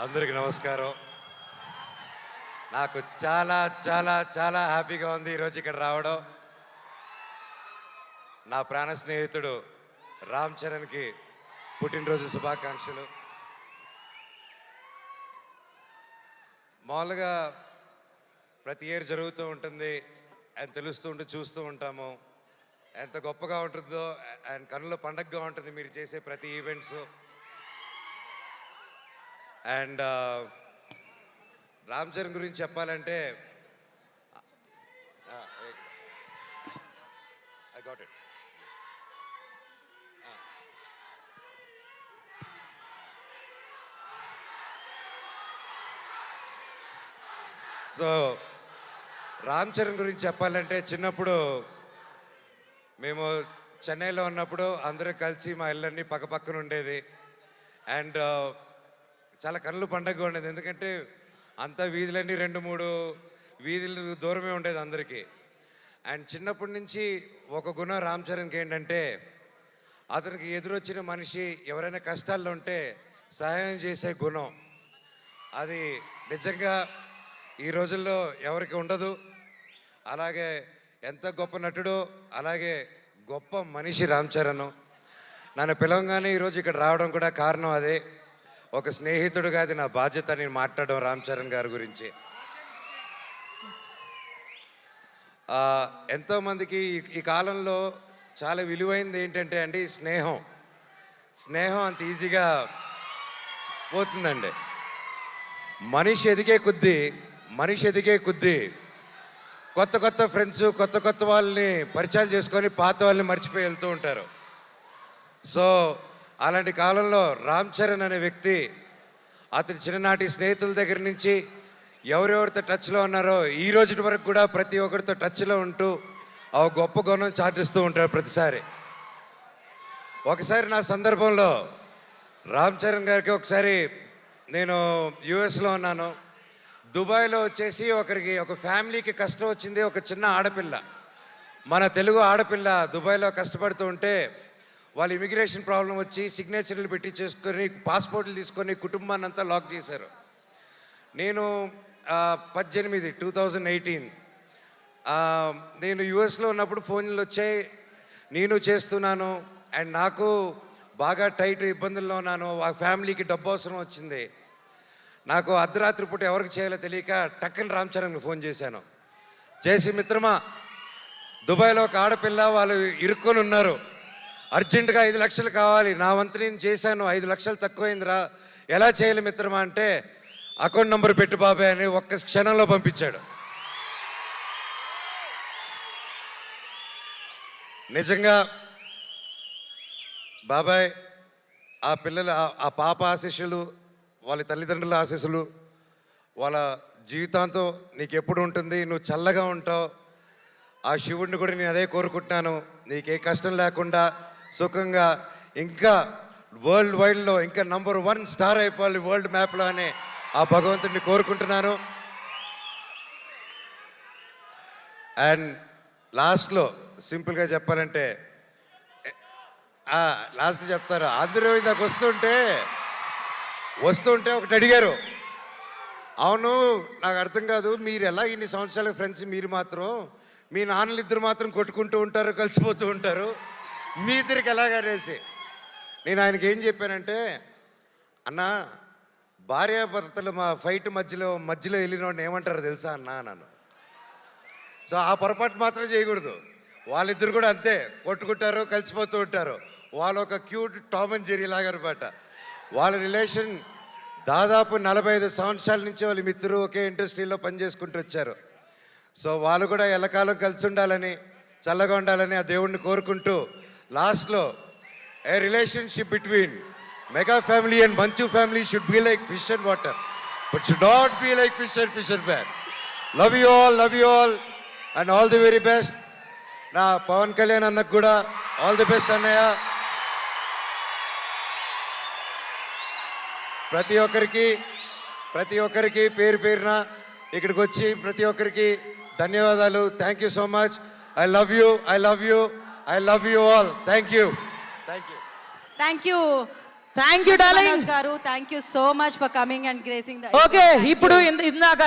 అందరికి నమస్కారం. నాకు చాలా చాలా చాలా హ్యాపీగా ఉంది ఈరోజు ఇక్కడ రావడం. నా ప్రాణ స్నేహితుడు రామ్ చరణ్కి పుట్టినరోజు శుభాకాంక్షలు. మామూలుగా ప్రతి ఇయర్ జరుగుతూ ఉంటుంది అని తెలుస్తూ ఉంటూ చూస్తూ ఉంటాము. ఎంత గొప్పగా ఉంటుందో అండ్ కన్నుల పండగగా ఉంటుంది మీరు చేసే ప్రతి ఈవెంట్స్. అండ్ రామ్ చరణ్ గురించి చెప్పాలంటే I got it. So Ram Charan గురించి చెప్పాలంటే చిన్నప్పుడు మేము చెన్నైలో ఉన్నప్పుడు అందరం కలిసి మా ఇళ్ళన్నీ పక్కపక్కన ఉండేది. అండ్ చాలా కన్నుల పండగగా ఉండేది. ఎందుకంటే అంతా వీధులన్నీ 2-3 వీధులు దూరమే ఉండేది అందరికీ. అండ్ చిన్నప్పటి నుంచి ఒక గుణం రామ్ చరణ్కి ఏంటంటే అతనికి ఎదురొచ్చిన మనిషి ఎవరైనా కష్టాల్లో ఉంటే సహాయం చేసే గుణం. అది నిజంగా ఈ రోజుల్లో ఎవరికి ఉండదు. అలాగే ఎంత గొప్ప నటుడో అలాగే గొప్ప మనిషి రామ్ చరణ్. నన్ను పిలవగానే ఈరోజు ఇక్కడ రావడం కూడా కారణం అదే. ఒక స్నేహితుడుగా అది నా బాధ్యత నేను మాట్లాడడం రామ్ చరణ్ గారి గురించి. ఎంతోమందికి ఈ కాలంలో చాలా విలువైనది ఏంటంటే అండి స్నేహం. స్నేహం అంత ఈజీగా పోతుందండి. మనిషి ఎదిగే కొద్దీ కొత్త కొత్త ఫ్రెండ్స్ కొత్త కొత్త వాళ్ళని పరిచయాలు చేసుకొని పాత వాళ్ళని మర్చిపోయి వెళ్తూ ఉంటారు. సో అలాంటి కాలంలో రామ్ చరణ్ అనే వ్యక్తి అతని చిన్ననాటి స్నేహితుల దగ్గర నుంచి ఎవరెవరితో టచ్లో ఉన్నారో ఈ రోజు వరకు కూడా ప్రతి ఒక్కరితో టచ్లో ఉంటూ ఆ గొప్ప గుణం చాటిస్తూ ఉంటారు ప్రతిసారి. ఒకసారి నా సందర్భంలో రామ్ చరణ్ గారికి ఒకసారి నేను యుఎస్లో ఉన్నాను. దుబాయ్లో వచ్చేసి ఒక ఫ్యామిలీకి కష్టం వచ్చింది. ఒక చిన్న ఆడపిల్ల, మన తెలుగు ఆడపిల్ల దుబాయ్లో కష్టపడుతూ ఉంటే వాళ్ళు ఇమిగ్రేషన్ ప్రాబ్లం వచ్చి సిగ్నేచర్లు పెట్టి చేసుకొని పాస్పోర్ట్లు తీసుకొని కుటుంబాన్ని అంతా లాక్ చేశారు. నేను 2018 నేను యుఎస్లో ఉన్నప్పుడు ఫోన్లు వచ్చాయి. నేను చేస్తున్నాను అండ్ నాకు బాగా టైట్ ఇబ్బందుల్లో ఉన్నాను. ఆ ఫ్యామిలీకి డబ్బు అవసరం వచ్చింది. నాకు అర్ధరాత్రి పూట ఎవరికి చేయాలో తెలియక టక్కని రామ్ చరణ్కి ఫోన్ చేశాను. చేసి మిత్రమా, దుబాయ్లో ఒక ఆడపిల్ల వాళ్ళు ఇరుక్కొని ఉన్నారు, అర్జెంటుగా 5 లక్షలు కావాలి. నా వంతు నేను చేశాను, 5 లక్షలు తక్కువైందిరా, ఎలా చేయాలి మిత్రమా అంటే అకౌంట్ నెంబర్ పెట్టు బాబాయ్ అని ఒక్క క్షణంలో పంపించాడు. నిజంగా బాబాయ్ ఆ పిల్లల ఆ పాప ఆశీస్సులు, వాళ్ళ తల్లిదండ్రుల ఆశీస్సులు వాళ్ళ జీవితాంతం నీకు ఎప్పుడు ఉంటుంది. నువ్వు చల్లగా ఉంటావు. ఆ శివుడిని కూడా నేను అదే కోరుకుంటున్నాను. నీకే కష్టం లేకుండా సుఖంగా ఇంకా వరల్డ్ వైడ్లో ఇంకా నంబర్ 1 స్టార్ అయిపోవాలి వరల్డ్ మ్యాప్లో అని ఆ భగవంతుడిని కోరుకుంటున్నాను. అండ్ లాస్ట్లో సింపుల్గా చెప్పాలంటే లాస్ట్ చెప్తారు. అందరూ ఇందాక వస్తుంటే ఒకటి అడిగారు, అవును నాకు అర్థం కాదు, మీరు ఎలా ఇన్ని సంవత్సరాల ఫ్రెండ్స్, మీరు మాత్రం మీ నాన్నలు ఇద్దరు మాత్రం కొట్టుకుంటూ ఉంటారు, కలిసిపోతూ ఉంటారు, మీ ఇద్దరికి ఎలాగనేసి నేను ఆయనకి ఏం చెప్పానంటే, అన్న భార్యాభర్తలు మా ఫైట్ మధ్యలో వెళ్ళినోడిని ఏమంటారు తెలుసా అన్నాను. సో ఆ పొరపాటు మాత్రం చేయకూడదు. వాళ్ళిద్దరు కూడా అంతే కొట్టుకుంటారు, కలిసిపోతూ ఉంటారు. వాళ్ళు ఒక క్యూట్ టామ్ అండ్ జెర్రీ లాగా అనమాట. వాళ్ళ రిలేషన్ దాదాపు 45 సంవత్సరాల నుంచి వాళ్ళ మిత్రులు ఒకే ఇండస్ట్రీలో పనిచేసుకుంటూ వచ్చారు. సో వాళ్ళు కూడా ఎల్లకాలం కలిసి ఉండాలని, చల్లగా ఉండాలని ఆ దేవుణ్ణి కోరుకుంటూ లాస్ట్లో a relationship between mega family and Manchu family should be like fish and water but should not be like fish and man. Love you all and all the very best. నా పవన్ కళ్యాణ్ అన్నకు కూడా ఆల్ ది బెస్ట్ అన్నయ్య. ప్రతి ఒక్కరికి పేరున ఇక్కడికి వచ్చి ప్రతి ఒక్కరికి ధన్యవాదాలు. Thank you so much. I love you. I love you all. Thank you. Thank you. Thank you darling. Manoj గారు, thank you so much for coming and gracing the okay, ఇప్పుడు ఇందాక